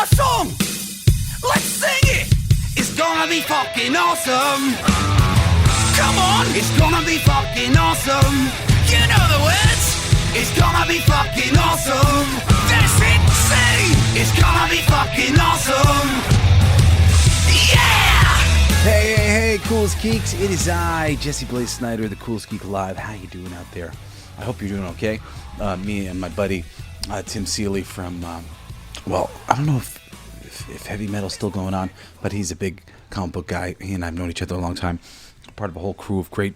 our song. Let's sing it. It's gonna be fucking awesome. Come on, it's gonna be fucking awesome. You know the words. It's gonna be fucking awesome. That's it, say. It's gonna be fucking awesome. Yeah! Hey, Coolest Geeks. It is I, Jesse Blaze Snider, the Coolest Geek Alive. How you doing out there? I hope you're doing okay. Me and my buddy, Tim Seeley from, I don't know if heavy metal's still going on, but he's a big comic book guy. He and I have known each other a long time. Part of a whole crew of great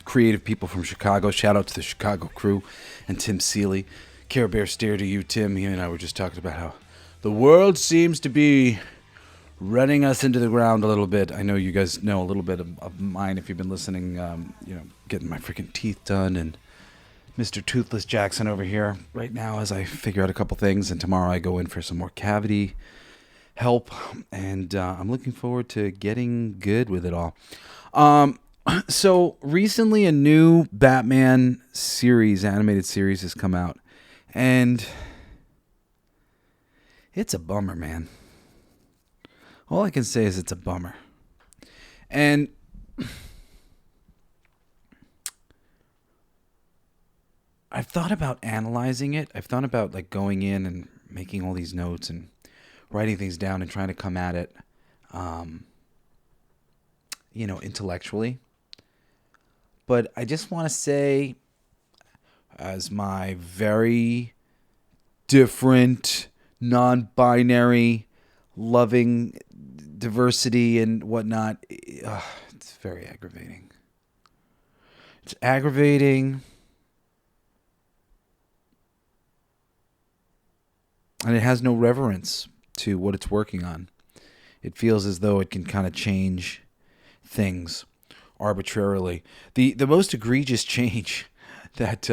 creative people from Chicago. Shout out to the Chicago crew and Tim Seeley. Care Bear stare to you, Tim. He and I were just talking about how the world seems to be running us into the ground a little bit. I know you guys know a little bit of mine if you've been listening, getting my freaking teeth done, and Mr. Toothless Jackson over here right now as I figure out a couple things, and tomorrow I go in for some more cavity help, and I'm looking forward to getting good with it all. So recently a new Batman series, animated series, has come out, and it's a bummer, man. All I can say is it's a bummer. And I've thought about analyzing it. I've thought about like going in and making all these notes and writing things down and trying to come at it, intellectually. But I just want to say, as my very different, non-binary, loving diversity and whatnot, it's very aggravating. It's aggravating. And it has no reverence to what it's working on. It feels as though it can kind of change things arbitrarily. The most egregious change that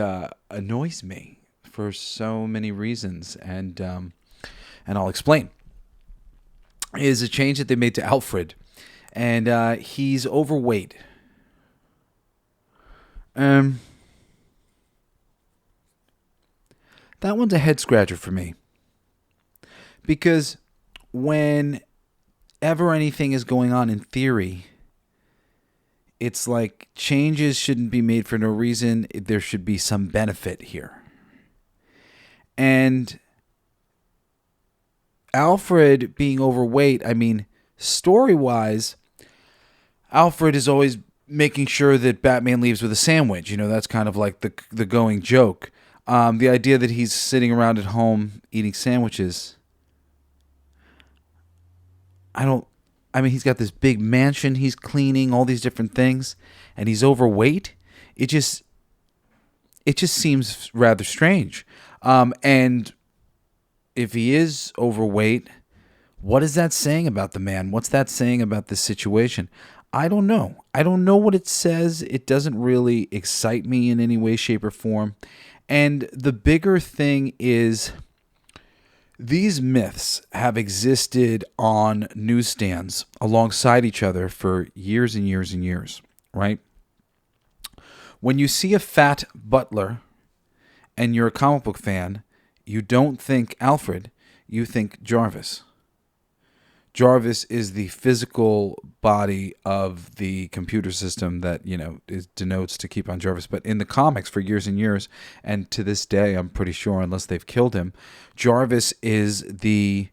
annoys me for so many reasons, and I'll explain, is a change that they made to Alfred. And he's overweight. That one's a head scratcher for me. Because whenever anything is going on in theory, it's like changes shouldn't be made for no reason. There should be some benefit here. And Alfred being overweight, I mean, story-wise, Alfred is always making sure that Batman leaves with a sandwich. You know, that's kind of like the going joke. The idea that he's sitting around at home eating sandwiches, he's got this big mansion he's cleaning, all these different things, and he's overweight. It just seems rather strange. And if he is overweight, what is that saying about the man? What's that saying about this situation? I don't know. I don't know what it says. It doesn't really excite me in any way, shape, or form. And the bigger thing is, these myths have existed on newsstands alongside each other for years and years and years, right? When you see a fat butler and you're a comic book fan, you don't think Alfred, you think Jarvis. Jarvis is the physical body of the computer system that, denotes to keep on Jarvis. But in the comics for years and years, and to this day, I'm pretty sure, unless they've killed him, Jarvis is the,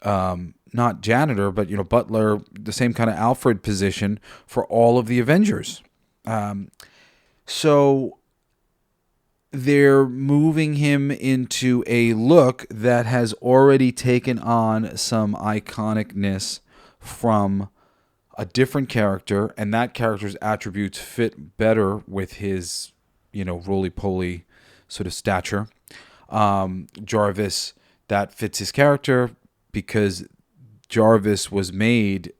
not janitor, but, butler, the same kind of Alfred position for all of the Avengers. So they're moving him into a look that has already taken on some iconicness from a different character, and that character's attributes fit better with his, roly-poly sort of stature. Jarvis, that fits his character because Jarvis was made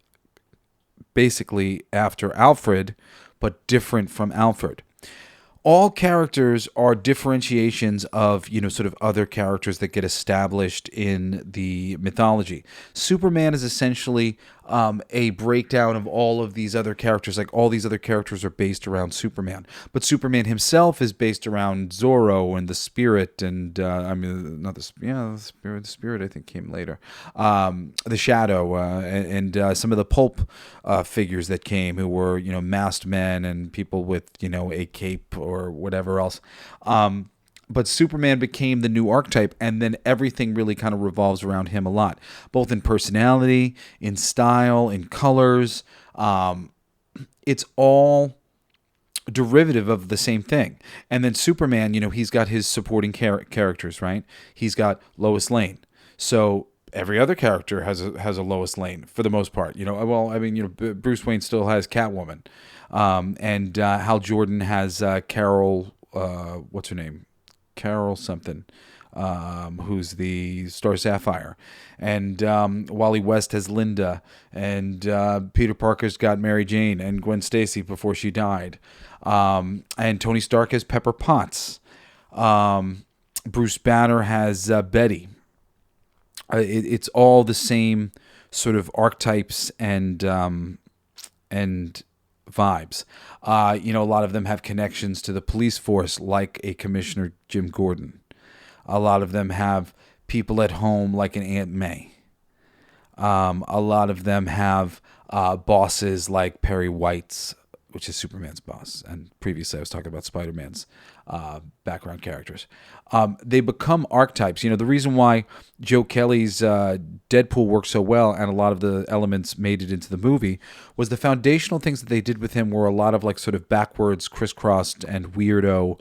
basically after Alfred, but different from Alfred. all characters are differentiations of, sort of other characters that get established in the mythology. Superman is essentially a breakdown of all of these other characters. Like, all these other characters are based around Superman, but Superman himself is based around Zorro and the Spirit, and not the Spirit. The Spirit, I think, came later. The Shadow, and some of the pulp figures that came, who were masked men and people with a cape or whatever else. But Superman became the new archetype, and then everything really kind of revolves around him a lot, both in personality, in style, in colors. It's all derivative of the same thing. And then Superman, he's got his supporting characters, right? He's got Lois Lane. So every other character has a Lois Lane for the most part. Bruce Wayne still has Catwoman, and Hal Jordan has Carol. What's her name? Carol something, who's the Star Sapphire, and Wally West has Linda, and Peter Parker's got Mary Jane and Gwen Stacy before she died, and Tony Stark has Pepper Potts. Bruce Banner has Betty. It's all the same sort of archetypes and vibes. A lot of them have connections to the police force, like a Commissioner Jim Gordon. A lot of them have people at home, like an Aunt May. A lot of them have bosses like Perry White's, which is Superman's boss. And previously I was talking about Spider-Man's background characters. They become archetypes. The reason why Joe Kelly's Deadpool worked so well, and a lot of the elements made it into the movie, was the foundational things that they did with him were a lot of like sort of backwards, crisscrossed, and weirdo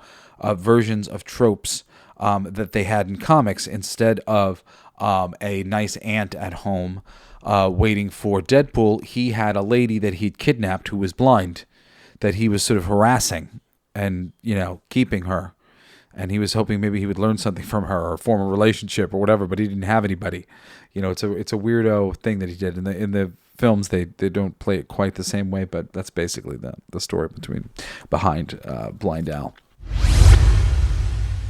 versions of tropes that they had in comics, instead of a nice aunt at home waiting for Deadpool. He had a lady that he'd kidnapped who was blind, that he was sort of harassing and, keeping her. And he was hoping maybe he would learn something from her or form a relationship or whatever, but he didn't have anybody. It's a weirdo thing that he did. In the films, they don't play it quite the same way, but that's basically the story behind Blind Al.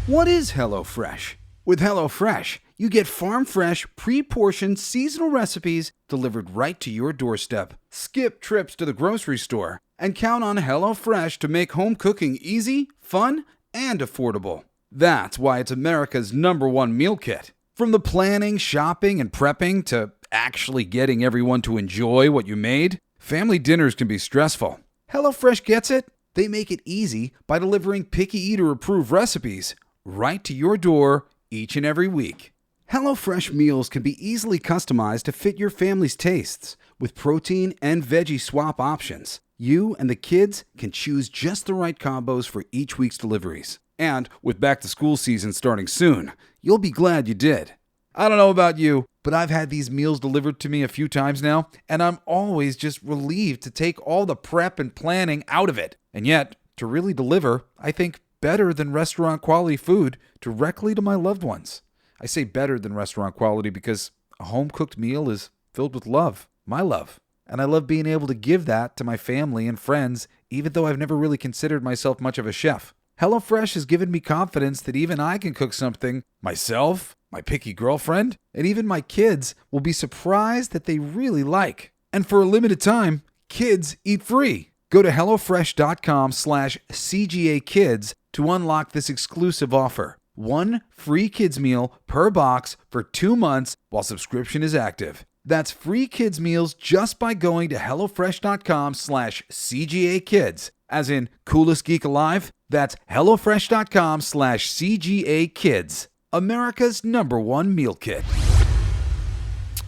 What is HelloFresh? With HelloFresh, you get farm-fresh, pre-portioned seasonal recipes delivered right to your doorstep. Skip trips to the grocery store and count on HelloFresh to make home cooking easy, fun, and affordable. That's why it's America's #1 meal kit. From the planning, shopping, and prepping to actually getting everyone to enjoy what you made, family dinners can be stressful. HelloFresh gets it. They make it easy by delivering picky eater-approved recipes right to your door each and every week. HelloFresh meals can be easily customized to fit your family's tastes, with protein and veggie swap options. You and the kids can choose just the right combos for each week's deliveries. And with back-to-school season starting soon, you'll be glad you did. I don't know about you, but I've had these meals delivered to me a few times now, and I'm always just relieved to take all the prep and planning out of it. And yet, to really deliver, I think better than restaurant quality food directly to my loved ones. I say better than restaurant quality because a home-cooked meal is filled with love, my love. And I love being able to give that to my family and friends, even though I've never really considered myself much of a chef. HelloFresh has given me confidence that even I can cook something myself, my picky girlfriend, and even my kids will be surprised that they really like. And for a limited time, kids eat free. Go to HelloFresh.com/CGAKids to unlock this exclusive offer. 1 free kids meal per box for 2 months while subscription is active. That's free kids meals just by going to HelloFresh.com/CGAKids. As in Coolest Geek Alive, that's HelloFresh.com/CGAKids. America's #1 meal kit.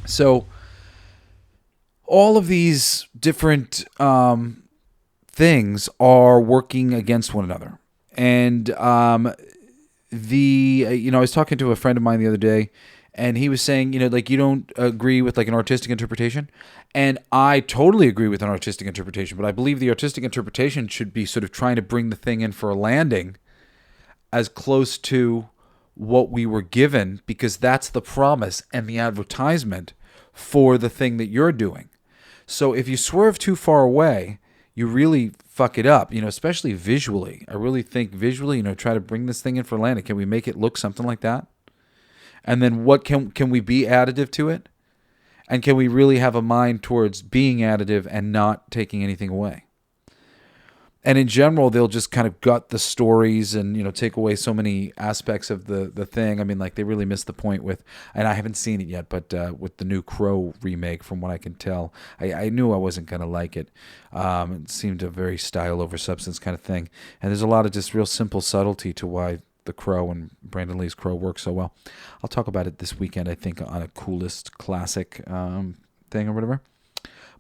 So all of these different things are working against one another. And I was talking to a friend of mine the other day, and he was saying, you don't agree with like an artistic interpretation. And I totally agree with an artistic interpretation, but I believe the artistic interpretation should be sort of trying to bring the thing in for a landing as close to what we were given, because that's the promise and the advertisement for the thing that you're doing. So if you swerve too far away, you really fuck it up, especially visually. I really think visually, try to bring this thing in for landing. Can we make it look something like that? And then what can we be additive to it? And can we really have a mind towards being additive and not taking anything away? And in general, they'll just kind of gut the stories and, take away so many aspects of the thing. I mean, like, they really missed the point with, and I haven't seen it yet, but with the new Crow remake, from what I can tell, I knew I wasn't going to like it. It seemed a very style over substance kind of thing. And there's a lot of just real simple subtlety to why the Crow and Brandon Lee's Crow work so well. I'll talk about it this weekend, I think, on a Coolest Classic thing or whatever.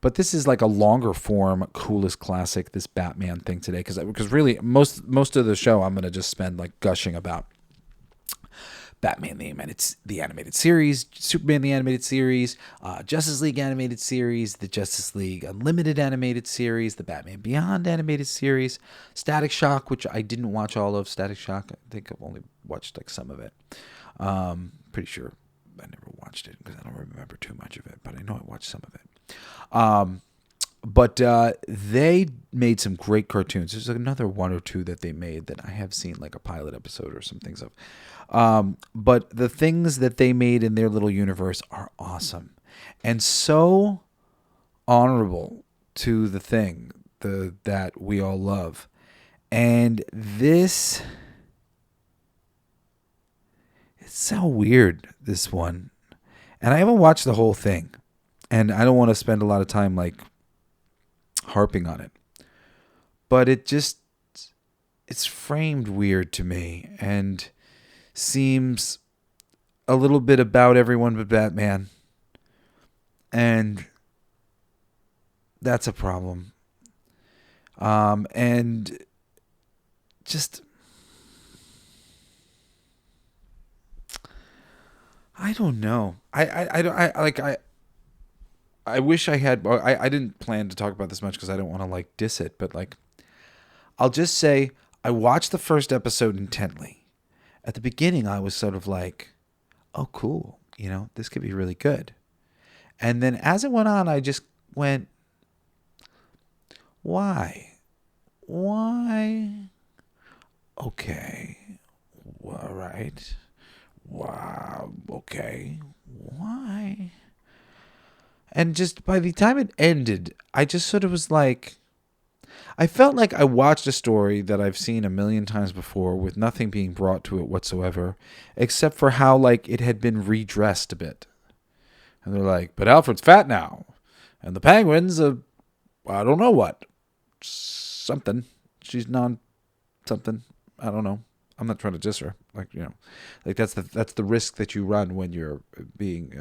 But this is like a longer form Coolest Classic, this Batman thing today, because really most of the show I'm going to just spend like gushing about Batman the animated series, Superman the animated series, Justice League animated series, the Justice League Unlimited animated series, the Batman Beyond animated series, Static Shock, which I didn't watch all of. Static Shock, I think I've only watched like some of it. Pretty sure I never watched it because I don't remember too much of it, but I know I watched some of it. But they made some great cartoons. There's another one or two that they made that I have seen, like a pilot episode or some things of. But the things that they made in their little universe are awesome and so honorable to the thing that we all love. And this, it's so weird, this one. And I haven't watched the whole thing. And I don't want to spend a lot of time like harping on it. But it's framed weird to me and seems a little bit about everyone but Batman. And that's a problem. And just, I don't know. I wish I had. I didn't plan to talk about this much because I don't want to like diss it, but like, I'll just say I watched the first episode intently. At the beginning, I was sort of like, "Oh, cool, this could be really good." And then as it went on, I just went, "Why? Okay, all right. Wow. Okay, why?" And just by the time it ended, I just sort of was like, I felt like I watched a story that I've seen a million times before with nothing being brought to it whatsoever, except for how like it had been redressed a bit. And they're like, but Alfred's fat now. And the Penguin's I don't know what. Something. She's something. I don't know. I'm not trying to diss her. Like, like that's the risk that you run when you're being,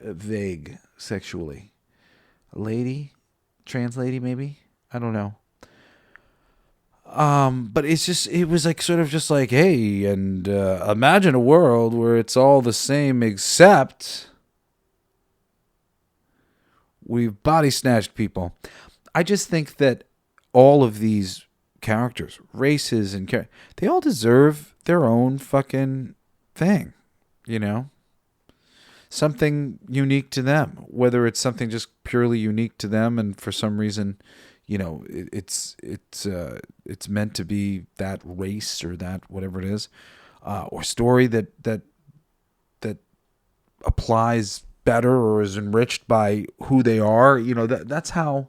vague sexually. A lady, trans lady, maybe. I don't know. But it was like sort of just like, hey, and imagine a world where it's all the same except we've body snatched people. I just think that all of these characters, races, and they all deserve their own fucking thing, something unique to them, whether it's something just purely unique to them and for some reason, it's meant to be that race or that whatever it is, or story that applies better or is enriched by who they are. That's how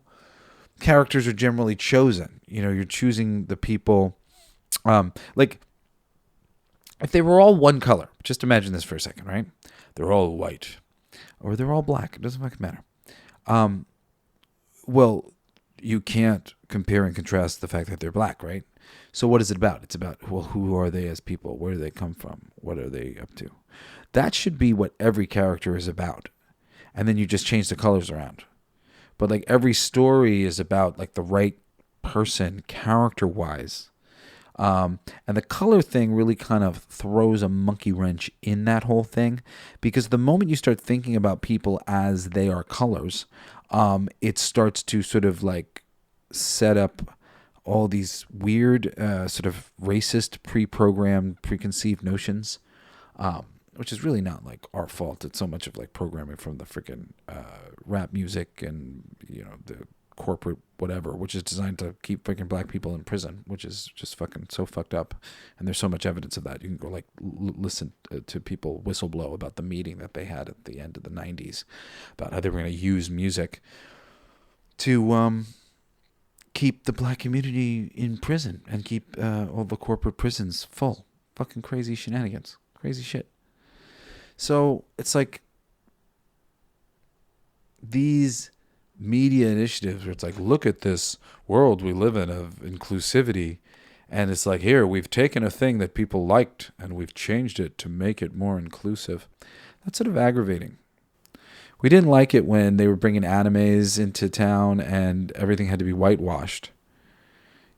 characters are generally chosen. You're choosing the people, like if they were all one color, just imagine this for a second, right? They're all white or they're all black. It doesn't fucking matter. Well, you can't compare and contrast the fact that they're black, right? So what is it about? It's about, well, who are they as people? Where do they come from? What are they up to? That should be what every character is about. And then you just change the colors around. But like every story is about like the right person character-wise. And the color thing really kind of throws a monkey wrench in that whole thing, because the moment you start thinking about people as they are colors, it starts to sort of like set up all these weird sort of racist, pre-programmed, preconceived notions, which is really not like our fault. It's so much of like programming from the freaking rap music and the corporate whatever, which is designed to keep freaking black people in prison, which is just fucking so fucked up. And there's so much evidence of that. You can go like listen to people whistleblow about the meeting that they had at the end of the 90s about how they were going to use music to keep the black community in prison and keep all the corporate prisons full. Fucking crazy shenanigans. Crazy shit. So it's like these media initiatives where it's like, look at this world we live in of inclusivity, and it's like, here, we've taken a thing that people liked and we've changed it to make it more inclusive. That's sort of aggravating. We didn't like it when they were bringing animes into town and everything had to be whitewashed.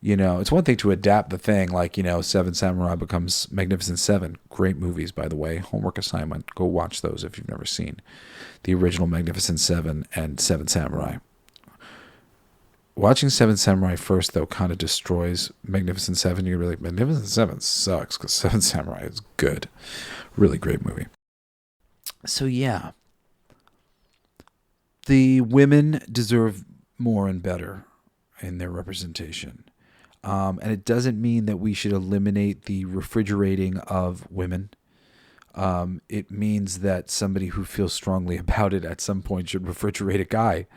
You know, it's one thing to adapt the thing, like, you know, Seven Samurai becomes Magnificent Seven. Great movies, by the way. Homework assignment. Go watch those if you've never seen the original Magnificent Seven and Seven Samurai. Watching Seven Samurai first, though, kind of destroys Magnificent Seven. You're really like, Magnificent Seven sucks because Seven Samurai is good. Really great movie. So, yeah. The women deserve more and better in their representation. And it doesn't mean that we should eliminate the refrigerating of women. It means that somebody who feels strongly about it at some point should refrigerate a guy,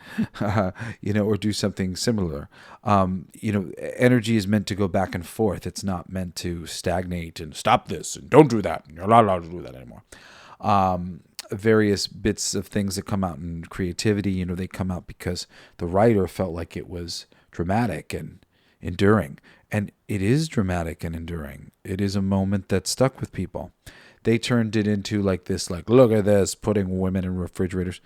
or do something similar. Energy is meant to go back and forth. It's not meant to stagnate and stop this and don't do that. You're not allowed to do that anymore. Various bits of things that come out in creativity, they come out because the writer felt like it was dramatic and enduring. And it is dramatic and enduring. It is a moment that stuck with people. They turned it into like this, like, look at this, putting women in refrigerators.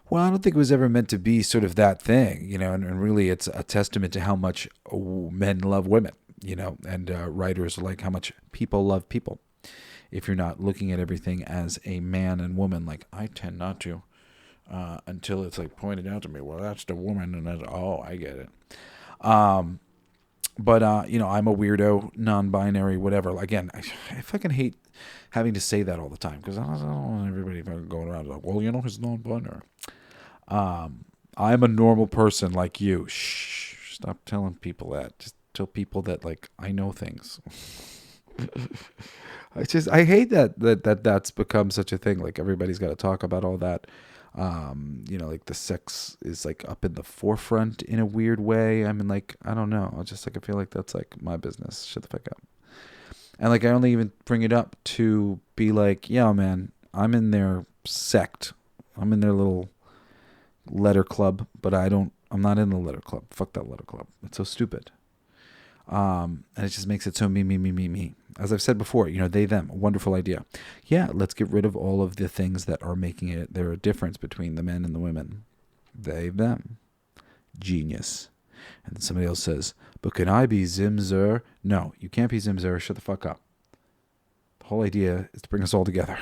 Well, I don't think it was ever meant to be sort of that thing, and really it's a testament to how much men love women, and writers like how much people love people. If you're not looking at everything as a man and woman, like I tend not to, until it's like pointed out to me, well, that's the woman, and that's, oh, I get it. But I'm a weirdo, non-binary, whatever. Again, I fucking hate having to say that all the time because I don't want everybody fucking going around like, well, he's non-binary. I'm a normal person like you. Shh, stop telling people that. Just tell people that, like, I know things. I hate that's become such a thing. Like everybody's got to talk about all that. Like the sex is like up in the forefront in a weird way. I mean, like, I don't know. I feel like that's like my business. Shut the fuck up. And like, I only even bring it up to be like, yeah, man, I'm in their sect. I'm in their little letter club, but I'm not in the letter club. Fuck that letter club. It's so stupid. And it just makes it so me. As I've said before, they, them, a wonderful idea. Yeah, let's get rid of all of the things that are making it there a difference between the men and the women. They, them. Genius. And then somebody else says, but can I be Zimzer? No, you can't be Zimzer. Shut the fuck up. The whole idea is to bring us all together.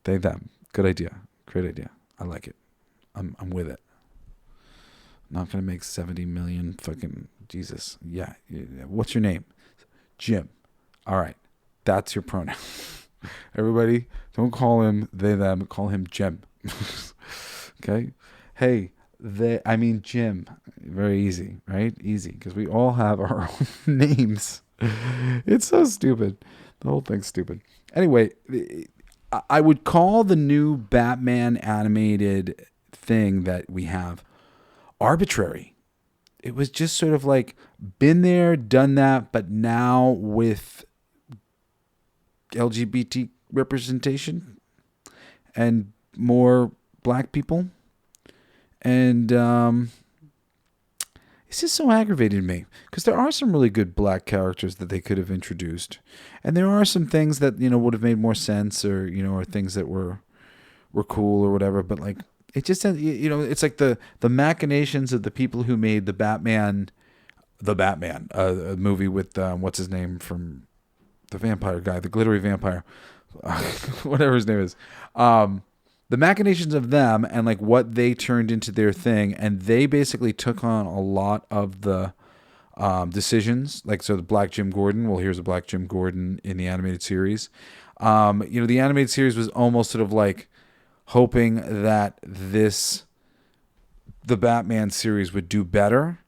They, them. Good idea. Great idea. I like it. I'm with it. I'm not going to make 70 million fucking Jesus. Yeah. What's your name? Jim. All right. That's your pronoun. Everybody, don't call him they, them. Call him Jim. Okay? Hey, Jim. Very easy, right? Easy. Because we all have our own names. It's so stupid. The whole thing's stupid. Anyway, I would call the new Batman animated thing that we have arbitrary. It was just sort of like been there, done that, but now with LGBT representation and more black people. And it's just so aggravating to me because there are some really good black characters that they could have introduced. And there are some things that, would have made more sense or, or things that were cool or whatever. But like, it just, it's like the machinations of the people who made the Batman, a movie with, what's his name from the vampire guy, the glittery vampire, whatever his name is. The machinations of them and like what they turned into their thing. And they basically took on a lot of the decisions. Like, so the Black Jim Gordon, well, here's a Black Jim Gordon in the animated series. The animated series was almost sort of like hoping that this the Batman series would do better.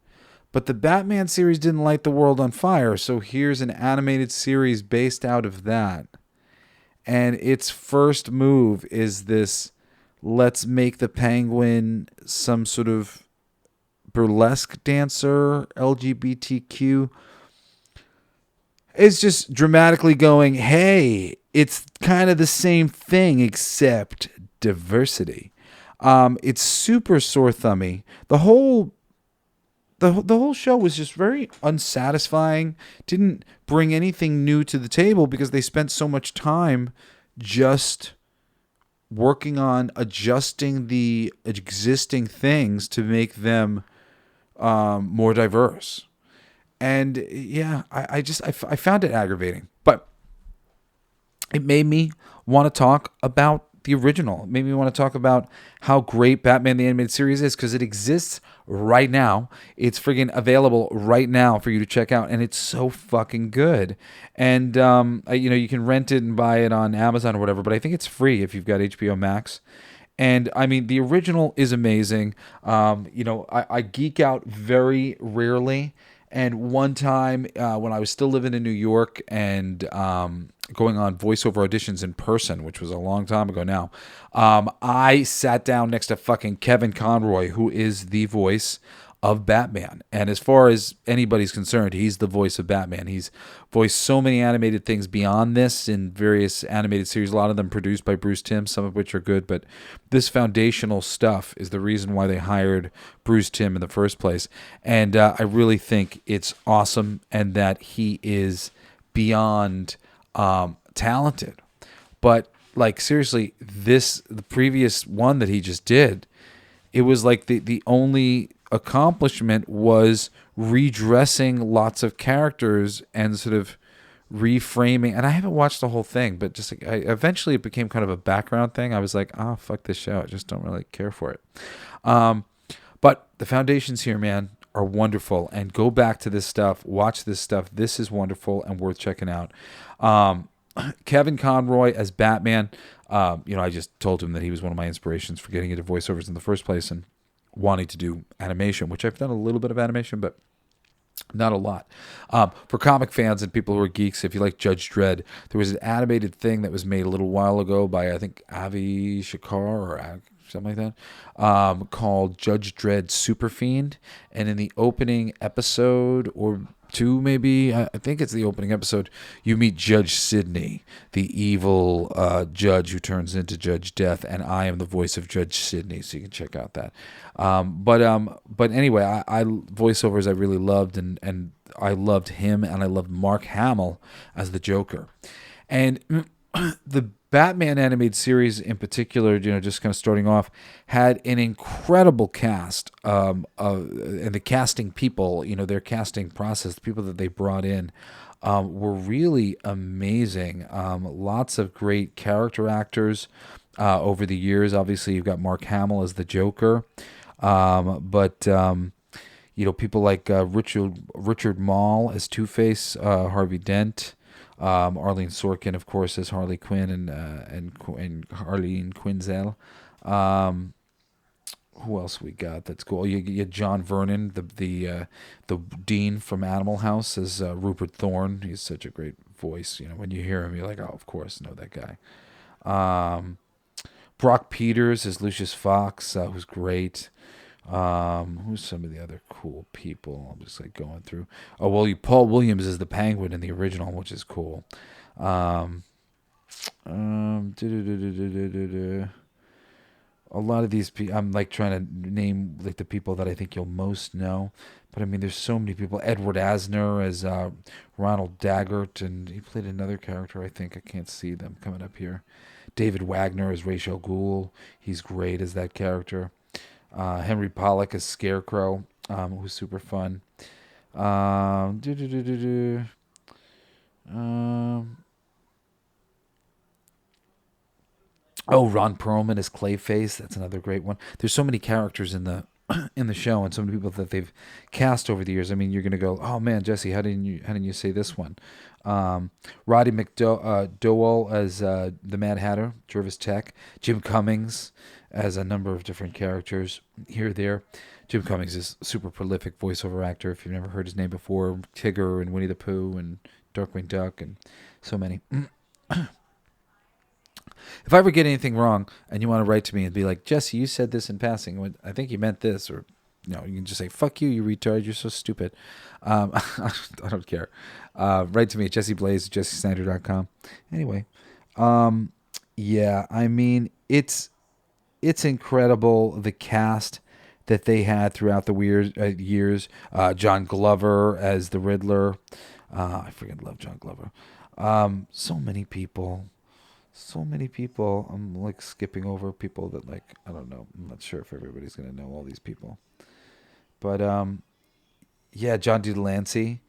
But the Batman series didn't light the world on fire, so here's an animated series based out of that. And its first move is this, let's make the Penguin some sort of burlesque dancer, LGBTQ. It's just dramatically going, hey, it's kind of the same thing except diversity. It's super sore thummy. The whole show was just very unsatisfying. Didn't bring anything new to the table because they spent so much time just working on adjusting the existing things to make them more diverse. And yeah, I found it aggravating, but it made me want to talk about the original. It made me want to talk about how great Batman the Animated Series is, because it exists right now. It's friggin' available right now for you to check out, and it's so fucking good. And you can rent it and buy it on Amazon or whatever, but I think it's free if you've got HBO Max. And I mean, the original is amazing. I geek out very rarely. And one time when I was still living in New York and going on voiceover auditions in person, which was a long time ago now, I sat down next to fucking Kevin Conroy, who is the voice of Batman. And as far as anybody's concerned, he's the voice of Batman. He's voiced so many animated things beyond this in various animated series, a lot of them produced by Bruce Timm, some of which are good. But this foundational stuff is the reason why they hired Bruce Timm in the first place. And I really think it's awesome, and that he is beyond talented. But like, seriously, the previous one that he just did, it was like the only accomplishment was redressing lots of characters and sort of reframing. And I haven't watched the whole thing, but just like, eventually it became kind of a background thing. I was like, oh, fuck this show. I just don't really care for it. But the foundations here, man, are wonderful. And go back to this stuff. Watch this stuff. This is wonderful and worth checking out. Kevin Conroy as Batman. I just told him that he was one of my inspirations for getting into voiceovers in the first place and wanting to do animation, which I've done a little bit of animation, but not a lot. For comic fans and people who are geeks, if you like Judge Dredd, there was an animated thing that was made a little while ago by, I think, Avi Shakar or something like that, called Judge Dredd Super Fiend. And in the opening episode, or two maybe, I think it's the opening episode, you meet Judge Sidney, the evil judge who turns into Judge Death, and I am the voice of Judge Sidney, so you can check out that. But anyway, I voiceovers I really loved, and I loved him, and I loved Mark Hamill as the Joker. And the Batman animated series in particular, just kind of starting off, had an incredible cast, and the casting people, their casting process, the people that they brought in, were really amazing. Lots of great character actors over the years. Obviously, you've got Mark Hamill as the Joker, but people like Richard Mall as Two-Face, Harvey Dent. Arlene Sorkin, of course, as Harley Quinn and Harleen Quinzel. Who else we got that's cool? You get John Vernon, the dean from Animal House, as Rupert Thorne. He's such a great voice. When you hear him, you're like, oh, of course, know that guy. Brock Peters as Lucius Fox, who's great. Who's some of the other cool people? I'm just like going through. Oh, well, Paul Williams is the Penguin in the original, which is cool. A lot of these people, I'm like trying to name like the people that I think you'll most know, but I mean, there's so many people. Edward Asner as Ronald Daggert, and he played another character. I think I can't see them coming up here. David Wagner as Ra's al Ghul. He's great as that character. Henry Pollock as Scarecrow, who's super fun. Ron Perlman as Clayface. That's another great one. There's so many characters in the in the show and so many people that they've cast over the years. I mean, you're going to go, oh man, Jesse, how didn't you say this one? Roddy McDowell as the Mad Hatter, Jervis Tech, Jim Cummings as a number of different characters here, there. Jim Cummings is a super prolific voiceover actor. If you've never heard his name before, Tigger and Winnie the Pooh and Darkwing Duck and so many. If I ever get anything wrong and you want to write to me and be like, Jesse, you said this in passing. I think you meant this. Or, you can just say, fuck you retard. You're so stupid. I don't care. Write to me at jesseblaze@jessesnider.com. Anyway, yeah, I mean, it's incredible, the cast that they had throughout the years. John Glover as the Riddler. I freaking love John Glover. So many people. I'm like skipping over people that, like, I don't know. I'm not sure if everybody's going to know all these people. But, yeah, John D. Delancey.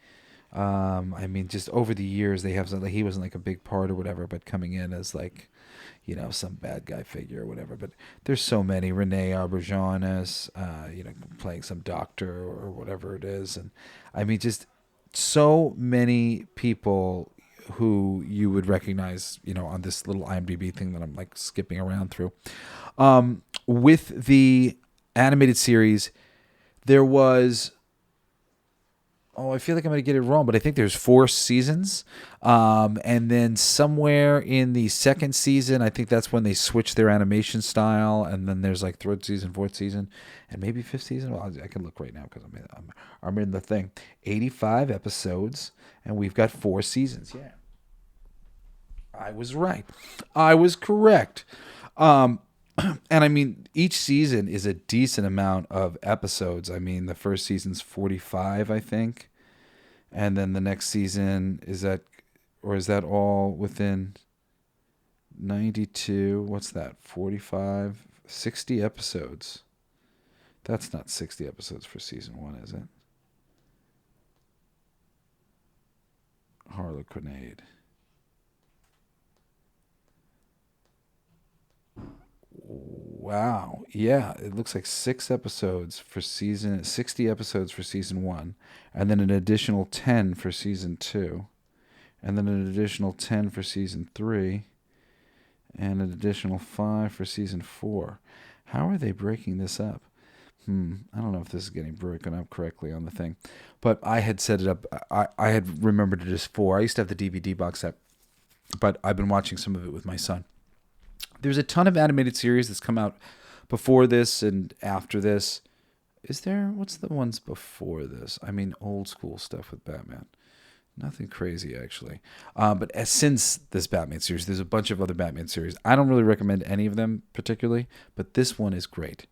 I mean, just over the years, they have something. He wasn't like a big part or whatever, but coming in as like, some bad guy figure or whatever. But there's so many. Renee Auberjonois as, playing some doctor or whatever it is. And I mean, just so many people who you would recognize, on this little IMDb thing that I'm like skipping around through. With the animated series, there was, I feel like I'm going to get it wrong, but I think there's 4 seasons. And then somewhere in the second season, I think that's when they switch their animation style. And then there's like 3rd season, 4th season, and maybe 5th season. Well, I can look right now because I'm in the thing. 85 episodes, and we've got 4 seasons. Yeah. I was right. I was correct. And I mean, each season is a decent amount of episodes. I mean, the first season's 45, I think. And then the next season, is that all within 92? What's that? 45? 60 episodes. That's not 60 episodes for season 1, is it? Harlequinade. Wow. Yeah, it looks like 60 episodes for season 1, and then an additional 10 for season 2, and then an additional 10 for season 3, and an additional 5 for season 4. How are they breaking this up? I don't know if this is getting broken up correctly on the thing, but I had set it up. I had remembered it as 4. I used to have the DVD box set, but I've been watching some of it with my son. There's a ton of animated series that's come out before this and after this. Is there? What's the ones before this? I mean, old school stuff with Batman. Nothing crazy, actually. But since this Batman series, there's a bunch of other Batman series. I don't really recommend any of them particularly, but this one is great.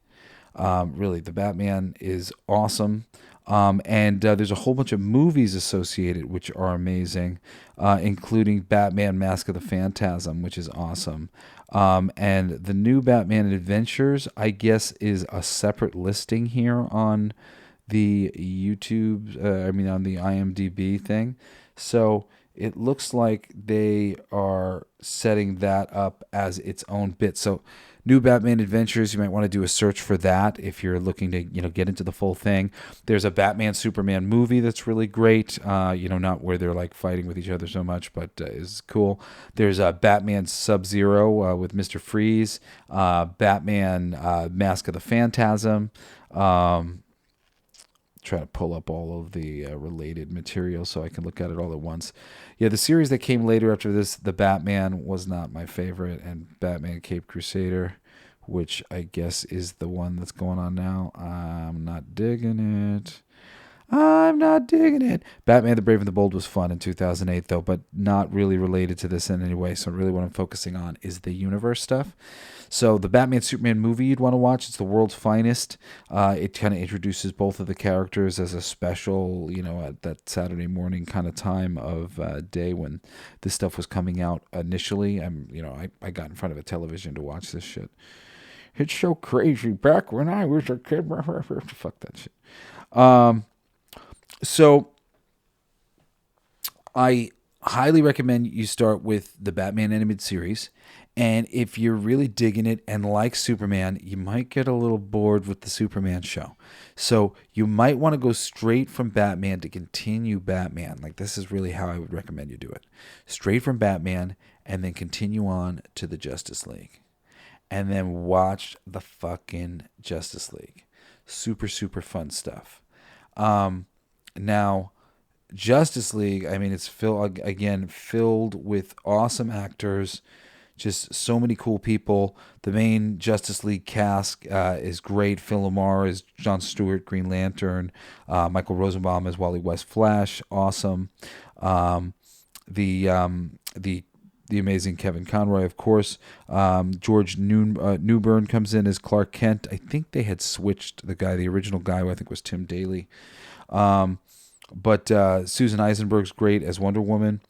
Really, the Batman is awesome. And there's a whole bunch of movies associated which are amazing, including Batman Mask of the Phantasm, which is awesome. And the new Batman Adventures, I guess, is a separate listing here on the YouTube, on the IMDb thing. So it looks like they are setting that up as its own bit. So new Batman Adventures, you might want to do a search for that if you're looking to, get into the full thing. There's a Batman Superman movie that's really great. Not where they're like fighting with each other so much, but is cool. There's a Batman Sub-Zero with Mr. Freeze, Batman Mask of the Phantasm. Try to pull up all of the related material so I can look at it all at once. Yeah, the series that came later after this, The Batman, was not my favorite, and Batman Cape Crusader, which I guess is the one that's going on now. I'm not digging it. Batman the Brave and the Bold was fun in 2008, though, but not really related to this in any way. So really what I'm focusing on is the universe stuff. So the Batman Superman movie you'd want to watch, it's the world's finest. It kind of introduces both of the characters as a special, at that Saturday morning kind of time of day when this stuff was coming out initially. I got in front of a television to watch this shit. It's so crazy. Back when I was a kid. Fuck that shit. So I highly recommend you start with the Batman animated series, And if you're really digging it and like Superman, you might get a little bored with the Superman show. So you might want to go straight from Batman to continue Batman. Like, this is really how I would recommend you do it. Straight from Batman and then continue on to the Justice League. And then watch the fucking Justice League. Super, super fun stuff. Now, Justice League, I mean, it's filled with awesome actors. Just so many cool people. The main Justice League cast is great. Phil Lamar is Jon Stewart, Green Lantern. Michael Rosenbaum is Wally West, Flash. Awesome. The amazing Kevin Conroy, of course. George Newbern comes in as Clark Kent. I think they had switched the original guy, who I think was Tim Daly. But Susan Eisenberg's great as Wonder Woman.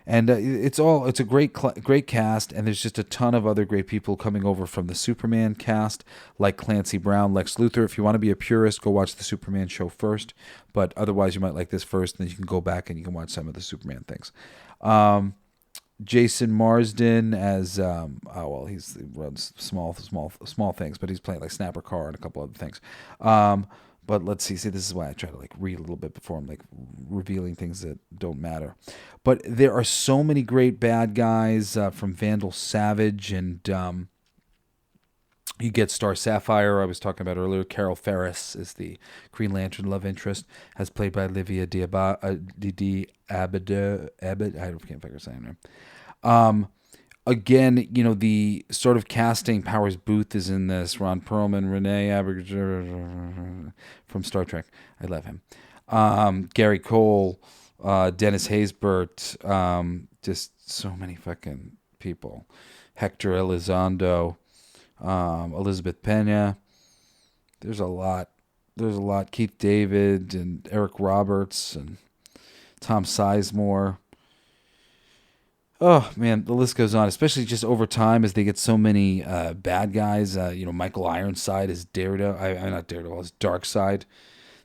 And it's a great cast, and there's just a ton of other great people coming over from the Superman cast, like Clancy Brown, Lex Luthor. If you want to be a purist, go watch the Superman show first. But otherwise, you might like this first, and then you can go back and you can watch some of the Superman things. Jason Marsden as he runs small things, but he's playing like Snapper Carr and a couple other things. But let's see, this is why I try to like read a little bit before I'm like revealing things that don't matter. But there are so many great bad guys from Vandal Savage, and you get Star Sapphire, I was talking about earlier. Carol Ferris is the Green Lantern love interest, as played by Olivia D'Abado. I can't figure saying her name. Again, the sort of casting, Powers Booth is in this. Ron Perlman, Renee Aberger from Star Trek. I love him. Gary Cole, Dennis Haysbert, just so many fucking people. Hector Elizondo, Elizabeth Pena. There's a lot. Keith David and Eric Roberts and Tom Sizemore. Oh, man, the list goes on, especially just over time as they get so many bad guys. Michael Ironside is Daredevil. Not Daredevil, it's Darkseid.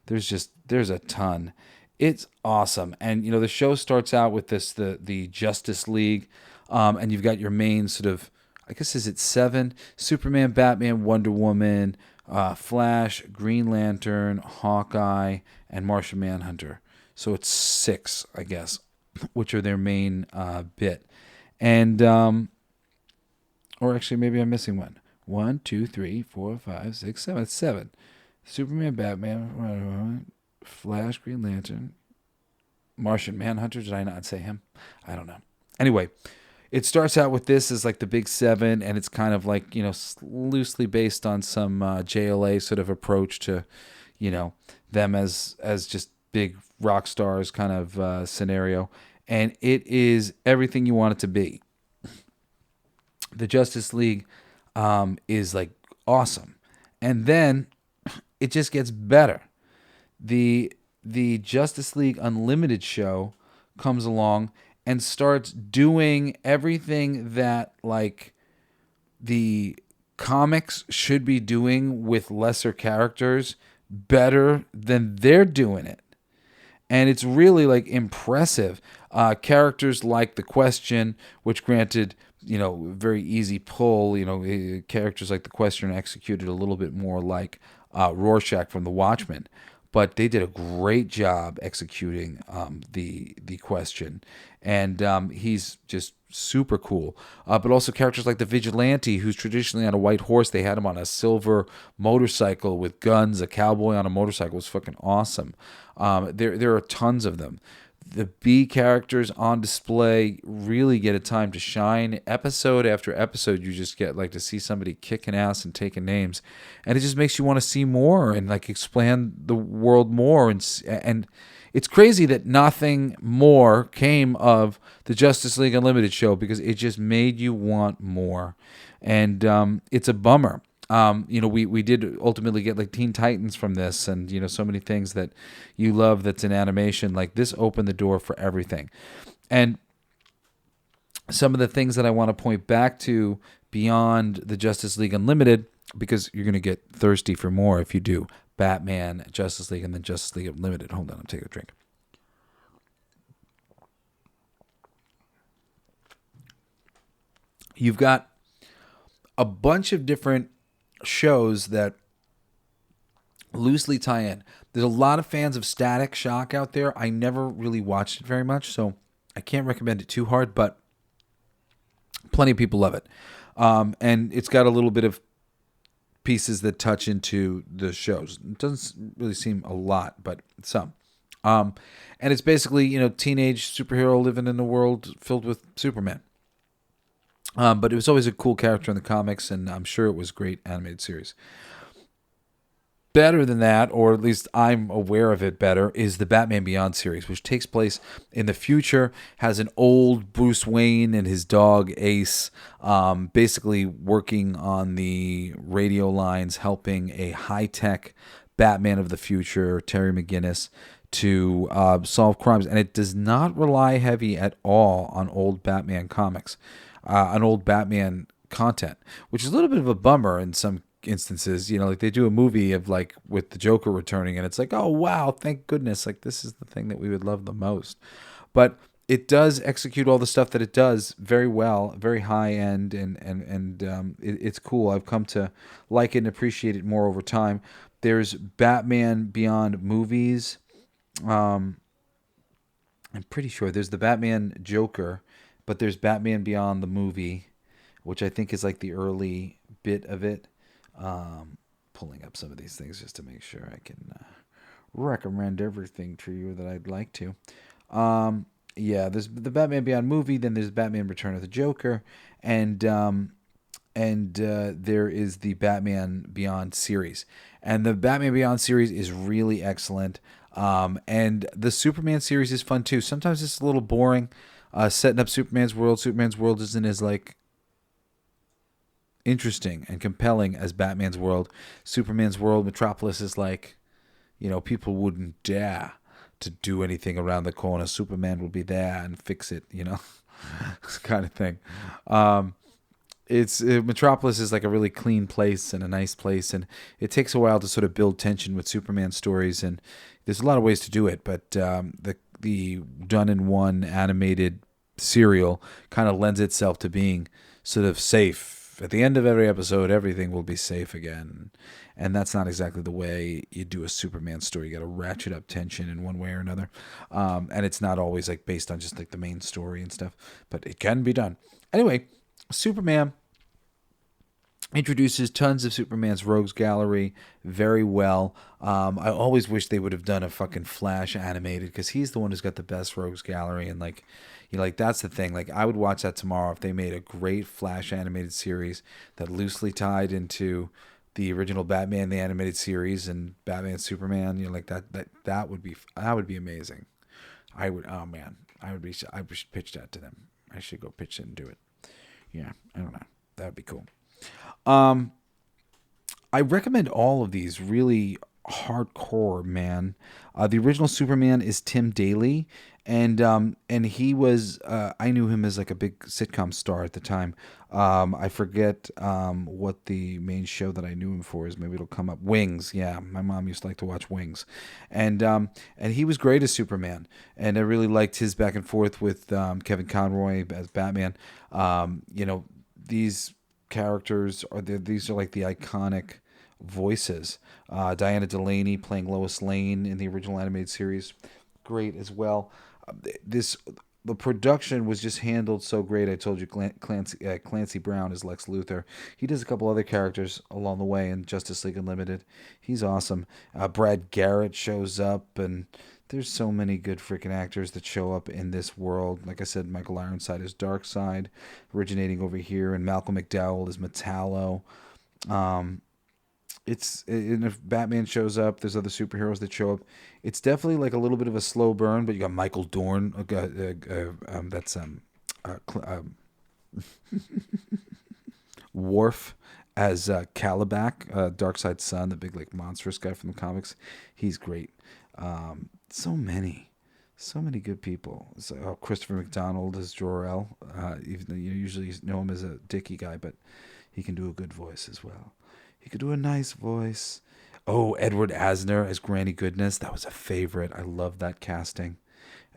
There's a ton. It's awesome. And, the show starts out with the Justice League, and you've got your main sort of, I guess, is it 7? Superman, Batman, Wonder Woman, Flash, Green Lantern, Hawkeye, and Martian Manhunter. So it's 6, I guess, which are their main bit. And, or actually, maybe I'm missing one. 1, 2, 3, 4, 5, 6, 7. It's 7. Superman, Batman, Flash, Green Lantern, Martian Manhunter. Did I not say him? I don't know. Anyway, it starts out with this as like the big 7, and it's kind of like, loosely based on some JLA sort of approach to, them as just big rock stars kind of scenario. And it is everything you want it to be. The Justice League is like awesome. And then it just gets better. The Justice League Unlimited show comes along and starts doing everything that like the comics should be doing with lesser characters better than they're doing it. And it's really like impressive. Characters like The Question, which granted, very easy pull, characters like The Question executed a little bit more like Rorschach from The Watchmen. But they did a great job executing the Question. And he's just super cool. But also characters like the Vigilante, who's traditionally on a white horse. They had him on a silver motorcycle with guns. A cowboy on a motorcycle was fucking awesome. There are tons of them. The B characters on display really get a time to shine. Episode after episode, you just get like to see somebody kicking ass and taking names, and it just makes you want to see more and like expand the world more. And it's crazy that nothing more came of the Justice League Unlimited show, because it just made you want more, and it's a bummer. We did ultimately get like Teen Titans from this, and so many things that you love that's in animation. Like this opened the door for everything. And some of the things that I want to point back to beyond the Justice League Unlimited, because you're going to get thirsty for more if you do Batman, Justice League, and then Justice League Unlimited. Hold on, I'm taking a drink. You've got a bunch of different shows that loosely tie in. There's a lot of fans of Static Shock out there. I never really watched it very much, so I can't recommend it too hard, but plenty of people love it. And it's got a little bit of pieces that touch into the shows. It doesn't really seem a lot, but some. And it's basically, teenage superhero living in a world filled with Superman. But it was always a cool character in the comics, and I'm sure it was a great animated series. Better than that, or at least I'm aware of it better, is the Batman Beyond series, which takes place in the future, has an old Bruce Wayne and his dog Ace basically working on the radio lines, helping a high-tech Batman of the future, Terry McGinnis, to solve crimes. And it does not rely heavy at all on old Batman comics, on old Batman content, which is a little bit of a bummer in some instances. Like they do a movie of like with the Joker returning, and it's like, oh wow, thank goodness, like this is the thing that we would love the most. But it does execute all the stuff that it does very well, very high end, and it's cool. I've come to like it and appreciate it more over time. There's Batman Beyond movies. I'm pretty sure there's the Batman Joker, but there's Batman Beyond the movie, which I think is like the early bit of it. Pulling up some of these things just to make sure I can recommend everything to you that I'd like to. There's the Batman Beyond movie, then there's Batman Return of the Joker, and there is the Batman Beyond series. And the Batman Beyond series is really excellent. And the Superman series is fun too. Sometimes it's a little boring, setting up Superman's world. Superman's world isn't as like interesting and compelling as Batman's world. Superman's world, Metropolis, is like, people wouldn't dare to do anything around the corner. Superman will be there and fix it, kind of thing. Metropolis is like a really clean place and a nice place, and it takes a while to sort of build tension with Superman stories, and there's a lot of ways to do it, but the done-in-one animated serial kind of lends itself to being sort of safe. At the end of every episode, everything will be safe again. And that's not exactly the way you do a Superman story. You got to ratchet up tension in one way or another. And it's not always like based on just like the main story and stuff, but it can be done. Anyway, Superman introduces tons of Superman's rogues gallery very well. I always wish they would have done a fucking Flash animated, because he's the one who's got the best rogues gallery, and like, that's the thing. Like, I would watch that tomorrow if they made a great Flash animated series that loosely tied into the original Batman the animated series and Batman Superman. That would be amazing. I should pitch that to them. I should go pitch it and do it. Yeah, I don't know. That would be cool. I recommend all of these really hardcore, man. The original Superman is Tim Daly, and he was I knew him as like a big sitcom star at the time. I forget what the main show that I knew him for is. Maybe it'll come up. Wings. Yeah, my mom used to like to watch Wings, and he was great as Superman, and I really liked his back and forth with Kevin Conroy as Batman. These characters these are like the iconic voices. Diana Delaney playing Lois Lane in the original animated series, great as well. The production was just handled so great. I told you Clancy Brown is Lex Luthor. He does a couple other characters along the way in Justice League Unlimited. He's awesome. Brad Garrett shows up, and there's so many good freaking actors that show up in this world. Like I said, Michael Ironside is Darkseid, originating over here, and Malcolm McDowell is Metallo. And if Batman shows up, there's other superheroes that show up. It's definitely like a little bit of a slow burn, but you got Michael Dorn. Worf as Calabac, Darkseid's son, the big like monstrous guy from the comics. He's great. So many good people. So, Christopher McDonald as Jor-El. Even though you usually know him as a dicky guy, but he can do a good voice as well. He could do a nice voice. Oh, Edward Asner as Granny Goodness. That was a favorite. I love that casting.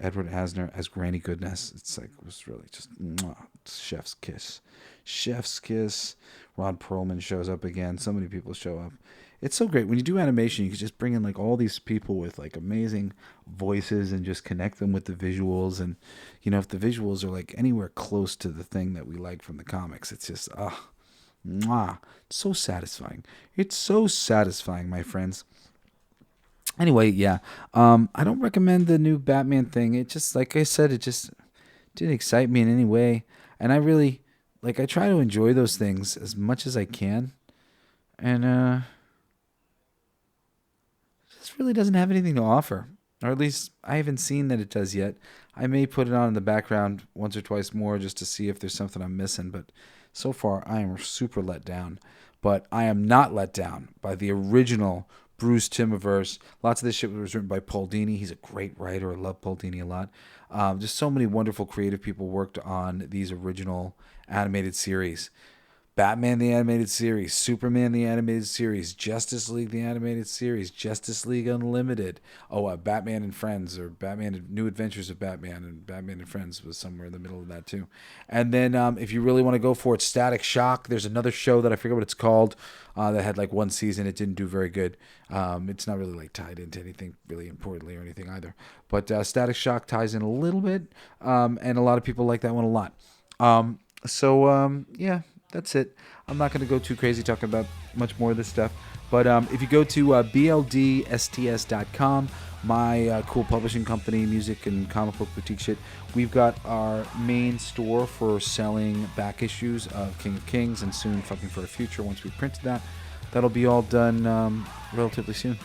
Edward Asner as Granny Goodness. It's like, it was really just mwah, chef's kiss. Chef's kiss. Rod Perlman shows up again. So many people show up. It's so great. When you do animation, you can just bring in like all these people with like amazing voices and just connect them with the visuals. And, you know, if the visuals are like anywhere close to the thing that we like from the comics, it's just, mwah, it's so satisfying. It's so satisfying, my friends. Anyway, yeah, I don't recommend the new Batman thing. It just, like I said, it just didn't excite me in any way. And I really, like, I try to enjoy those things as much as I can. And, this really doesn't have anything to offer. Or at least I haven't seen that it does yet. I may put it on in the background once or twice more just to see if there's something I'm missing. But so far, I am super let down. But I am not let down by the original Bruce TIMMVERSE. Lots of this shit was written by Paul Dini. He's a great writer. I love Paul Dini a lot. Just so many wonderful creative people worked on these original animated series. Batman the Animated Series, Superman the Animated Series, Justice League the Animated Series, Justice League Unlimited. Batman and Friends, or Batman New Adventures of Batman, and Batman and Friends was somewhere in the middle of that too. And then if you really want to go for it, Static Shock. There's another show that I forget what it's called that had like one season. It didn't do very good. It's not really like tied into anything really importantly or anything either. But Static Shock ties in a little bit, and a lot of people like that one a lot. Yeah. That's it. I'm not going to go too crazy talking about much more of this stuff. But if you go to bldsts.com, my cool publishing company, music and comic book boutique shit, we've got our main store for selling back issues of King of Kings and soon Fucking for a Future once we've printed that. That'll be all done relatively soon.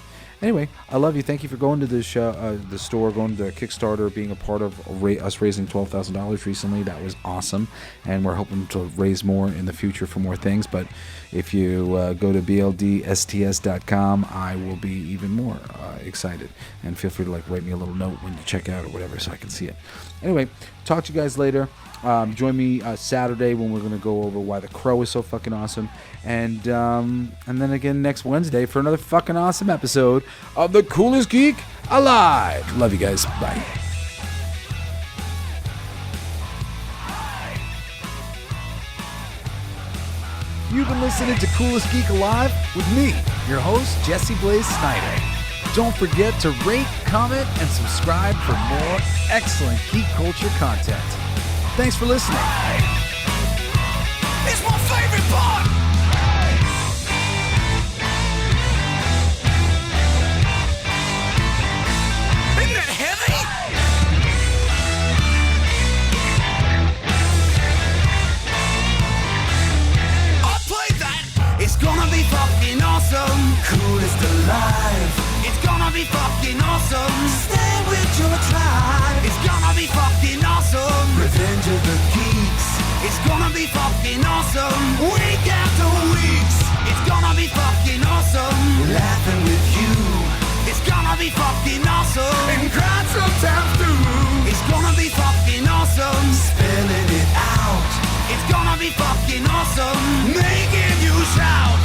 Anyway, I love you. Thank you for going to the store, going to Kickstarter, being a part of us raising $12,000 recently. That was awesome, and we're hoping to raise more in the future for more things. But if you go to bldsts.com, I will be even more excited. And feel free to like write me a little note when you check out or whatever so I can see it. Anyway, talk to you guys later. Join me Saturday when we're going to go over why The Crow is so fucking awesome. And then again next Wednesday for another fucking awesome episode of The Coolest Geek Alive. Love you guys. Bye. You've been listening to Coolest Geek Alive with me, your host, Jesse Blaze Snider. Don't forget to rate, comment, and subscribe for more excellent geek culture content. Thanks for listening. It's my favorite part. Isn't that heavy? I played that. It's gonna be fucking awesome. Coolest alive. It's gonna be fucking awesome. Stay with your tribe. It's gonna be fucking awesome. Revenge of the Geeks. It's gonna be fucking awesome. Week after weeks. It's gonna be fucking awesome. Laughing with you. It's gonna be fucking awesome. And crying sometimes too. It's gonna be fucking awesome. Spelling it out. It's gonna be fucking awesome. Making you shout.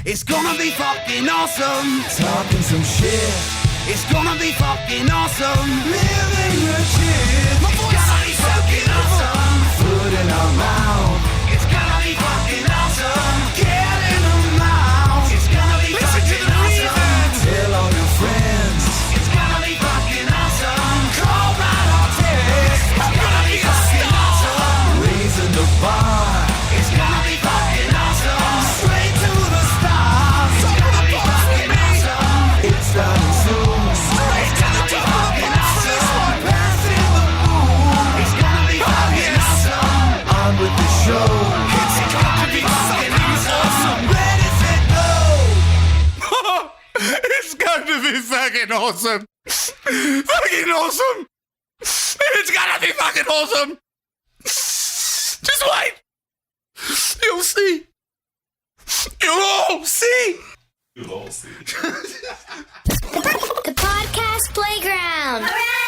It's gonna be fucking awesome. Talking some shit. It's gonna be fucking awesome. Living your shit. My voice is gonna be fucking awesome. Food in our mouth. It's gonna be fucking awesome. Get in the mouth. It's gonna be fucking awesome. Tell all your friends. It's gonna be fucking awesome. Call right or text. It's gonna be fucking awesome. Raising the bar. It's gonna be fucking awesome. Straight to the stars. It's gonna be fucking awesome. It's starting soon. Straight to the top of the awesome. Passing the moon. It's gonna be fucking awesome. On with the show. It's gonna be fucking awesome. Ready, set, go. It's got to be fucking awesome. Fucking awesome. It's gonna be fucking awesome. Just wait. You'll see. You'll all see. You'll all see. The podcast playground. All right.